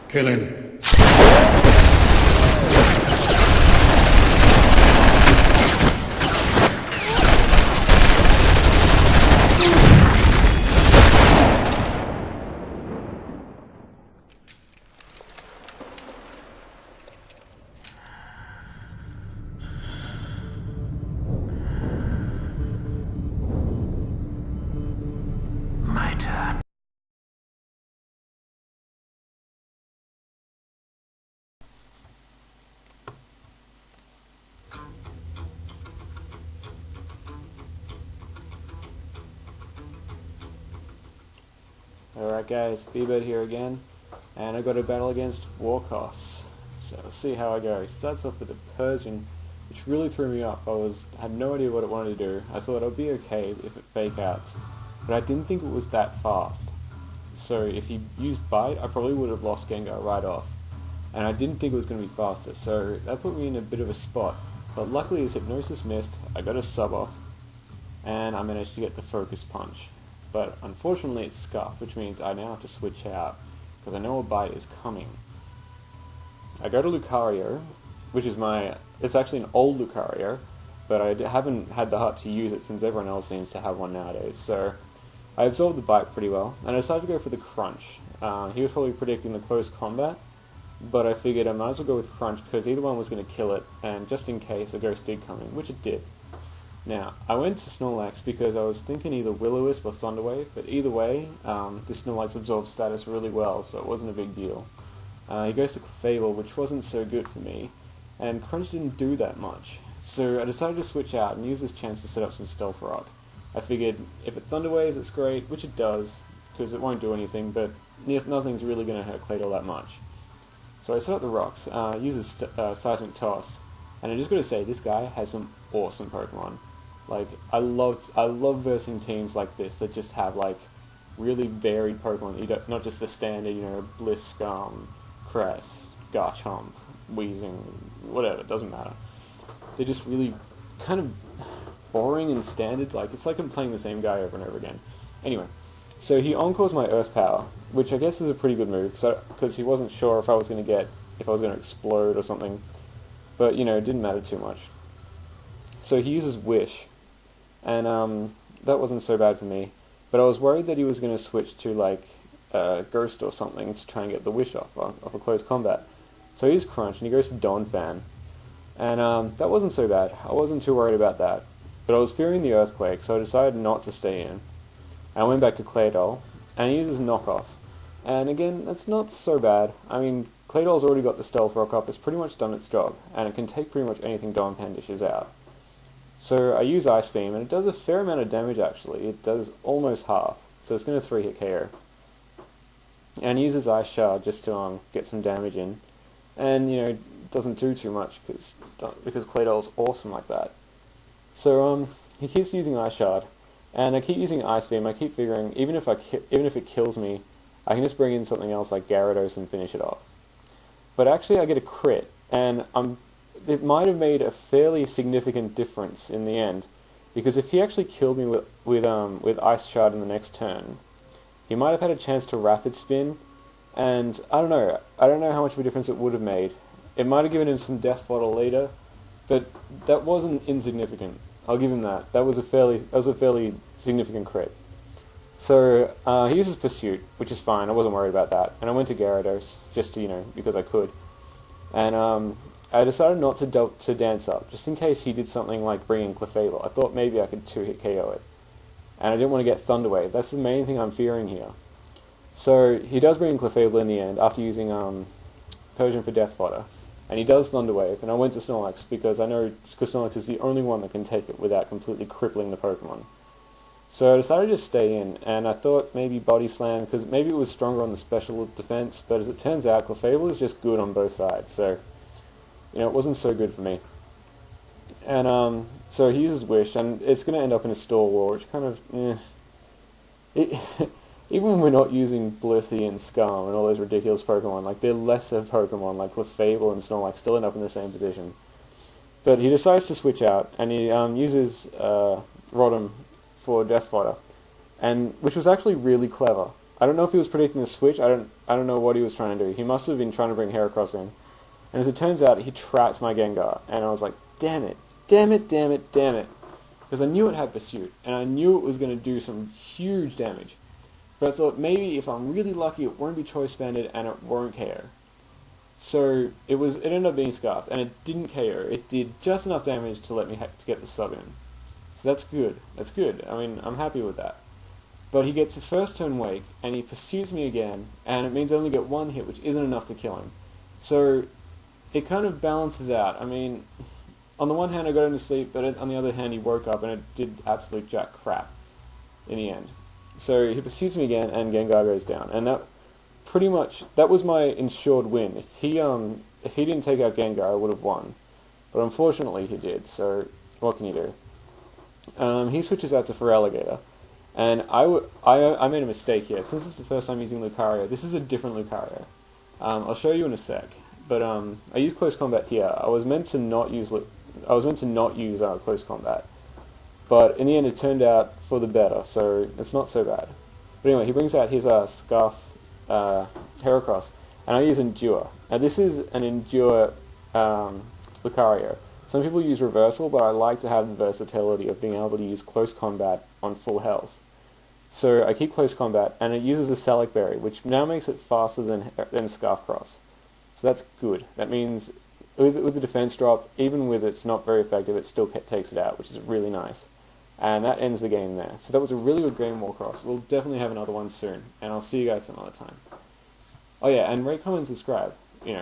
Kill him. My turn. Alright guys, BBird here again, and I got a battle against Warcos. So let's see how I go. It starts off with a Persian, which really threw me up. Had no idea what it wanted to do. I thought I'd be okay if it fake outs, but I didn't think it was that fast. So if he used bite, I probably would have lost Gengar right off. And I didn't think it was going to be faster, so that put me in a bit of a spot. But luckily his Hypnosis missed, I got a sub off, and I managed to get the Focus Punch. But unfortunately it's scuffed, which means I now have to switch out, because I know a bite is coming. I go to Lucario, which is it's actually an old Lucario, but I haven't had the heart to use it since everyone else seems to have one nowadays, so I absorbed the bite pretty well, and I decided to go for the Crunch. He was probably predicting the close combat, but I figured I might as well go with Crunch, because either one was going to kill it, and just in case a Ghost did come in, which it did. Now, I went to Snorlax because I was thinking either Will-O-Wisp or Thunderwave, but either way, this Snorlax absorbed status really well, so it wasn't a big deal. He goes to Clefable, which wasn't so good for me, and Crunch didn't do that much. So I decided to switch out and use this chance to set up some Stealth Rock. I figured if it Thunderwaves, it's great, which it does, because it won't do anything, but nothing's really going to hurt Claydol that much. So I set up the rocks, uses Seismic Toss, and I just got to say, this guy has some awesome Pokemon. Like, I love versing teams like this that just have like really varied Pokemon, not just the standard, Blisk, Cress, Garchomp, Weezing, whatever, it doesn't matter. They're just really kind of boring and standard, like it's like I'm playing the same guy over and over again. Anyway, so he Encores my Earth Power, which I guess is a pretty good move, because he wasn't sure if I was going to explode or something, but it didn't matter too much. So he uses Wish, and that wasn't so bad for me, but I was worried that he was going to switch to like Ghost or something to try and get the Wish off a close combat. So he's Crunch, and he goes to Donphan, and that wasn't so bad. I wasn't too worried about that, but I was fearing the Earthquake, so I decided not to stay in. I went back to Claydol, and he uses Knockoff, and again, that's not so bad. I mean, Claydol's already got the Stealth Rock up, it's pretty much done its job, and it can take pretty much anything Donphan dishes out. So I use Ice Beam, and it does a fair amount of damage actually. It does almost half, so it's going to 3-hit KO. And he uses Ice Shard just to get some damage in, and it doesn't do too much because Claydol's awesome like that. So he keeps using Ice Shard, and I keep using Ice Beam. I keep figuring even if it kills me, I can just bring in something else like Gyarados and finish it off. But actually I get a crit, and it might have made a fairly significant difference in the end, because if he actually killed me with Ice Shard in the next turn, he might have had a chance to Rapid Spin, and I don't know how much of a difference it would have made. It might have given him some Death Bottle later, but that wasn't insignificant. I'll give him that. That was a fairly significant crit. So he uses Pursuit, which is fine. I wasn't worried about that, and I went to Gyarados just to because I could, and I decided not to dance up, just in case he did something like bring in Clefable. I thought maybe I could 2-hit KO it, and I didn't want to get Thunder Wave. That's the main thing I'm fearing here. So he does bring in Clefable in the end after using Persian for Death Fodder, and he does Thunder Wave, and I went to Snorlax because I know Snorlax is the only one that can take it without completely crippling the Pokemon. So I decided to stay in, and I thought maybe Body Slam, because maybe it was stronger on the special defense, but as it turns out, Clefable is just good on both sides, so it wasn't so good for me. And so he uses Wish, and it's going to end up in a Stall War, which kind of, even when we're not using Blissey and Scum and all those ridiculous Pokemon, like they're lesser Pokemon, like Clefable and Snorlax still end up in the same position. But he decides to switch out, and he uses Rotom for Death Fodder, which was actually really clever, I don't know if he was predicting the switch. I don't know what he was trying to do. He must have been trying to bring Heracross in. And as it turns out, he trapped my Gengar, and I was like, damn it, damn it, damn it, damn it. Because I knew it had Pursuit, and I knew it was going to do some huge damage. But I thought maybe if I'm really lucky, it won't be Choice Banded and it won't KO. So it ended up being Scarfed, and it didn't KO. It did just enough damage to let me to get the sub in. So that's good. That's good. I mean, I'm happy with that. But he gets a first turn Wake, and he pursues me again, and it means I only get one hit, which isn't enough to kill him. So it kind of balances out. I mean, on the one hand I got him to sleep, but on the other hand he woke up and it did absolute jack crap in the end. So he pursues me again, and Gengar goes down, and that was my ensured win. If he didn't take out Gengar, I would have won, but unfortunately he did. So what can you do? He switches out to Feraligatr, and I made a mistake here. Since it's the first time using Lucario, this is a different Lucario. I'll show you in a sec. But I used Close Combat here. I was meant to not use Close Combat, but in the end it turned out for the better, so it's not so bad. But anyway, he brings out his Scarf Heracross, and I use Endure. Now this is an Endure Lucario. Some people use Reversal, but I like to have the versatility of being able to use Close Combat on full health. So I keep Close Combat, and it uses a Salic Berry, which now makes it faster than Scarf Cross. So that's good. That means with the defense drop, even with it's not very effective, it still takes it out, which is really nice. And that ends the game there. So that was a really good game, Warcos. We'll definitely have another one soon, and I'll see you guys some other time. Oh yeah, and rate, comment, subscribe.